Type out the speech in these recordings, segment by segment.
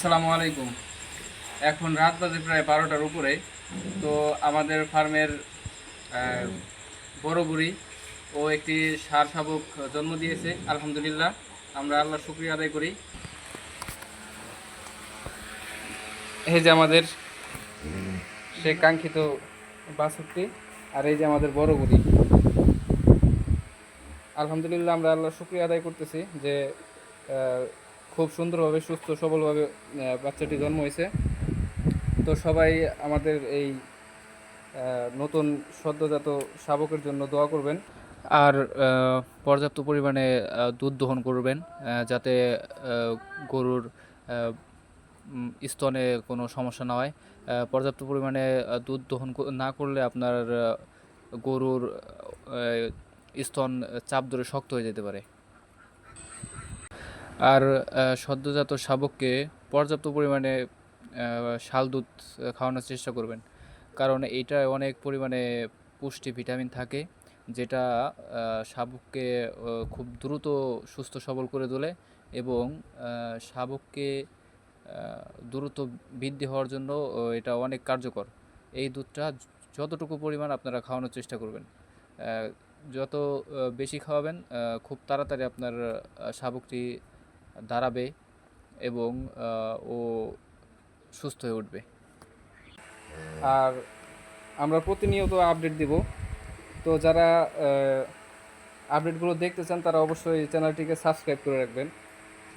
আসসালামু আলাইকুম। এখন রাত বাজে প্রায় 12টার উপরে। তো আমাদের ফার্মের বড় বুড়ি ও একটি ষাঁড় শাবক জন্ম দিয়েছে। আলহামদুলিল্লাহ, আমরা আল্লাহর শুকরিয়া আদায় করি। এই যে আমাদের সে কাঙ্ক্ষিত বাছুরটি, আর এই যে আমাদের বড় বুড়ি। আলহামদুলিল্লাহ, আমরা আল্লাহর শুকরিয়া আদায় করতেছি যে আহ, খুব সুন্দরভাবে সুস্থ সবলভাবে বাচ্চাটি জন্ম হয়েছে। তো সবাই আমাদের এই নতুন সদ্যজাত শাবকের জন্য দোয়া করবেন। আর পর্যাপ্ত পরিমাণে দুধ দহন করবেন, যাতে গরুর স্তনে কোনো সমস্যা না হয়। পর্যাপ্ত পরিমাণে দুধ দহন না করলে আপনার গরুর স্তন চাপ ধরে শক্ত হয়ে যেতে পারে। আর সদ্যজাত শাবককে পর্যাপ্ত পরিমাণে শাল দুধ খাওয়ানোর চেষ্টা করবেন, কারণ এইটায় অনেক পরিমাণে পুষ্টি ভিটামিন থাকে, যেটা শাবককে খুব দ্রুত সুস্থ সবল করে তোলে এবং শাবককে দ্রুত বৃদ্ধি হওয়ার জন্য এটা অনেক কার্যকর। এই দুধটা যতটুকু পরিমাণ আপনারা খাওয়ানোর চেষ্টা করবেন, যত বেশি খাওয়াবেন খুব তাড়াতাড়ি আপনার শাবকটি দাঁড়াবে এবং ও সুস্থ হয়ে উঠবে। আর আমরা প্রতিনিয়ত আপডেট দিব। তো যারা আপডেটগুলো দেখতে চান তারা অবশ্যই চ্যানেলটিকে সাবস্ক্রাইব করে রাখবেন,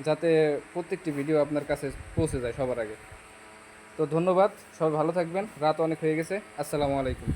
যাতে প্রত্যেকটি ভিডিও আপনার কাছে পৌঁছে যায় সবার আগে। তো ধন্যবাদ, সবাই ভালো থাকবেন। রাত অনেক হয়ে গেছে। আসসালামু আলাইকুম।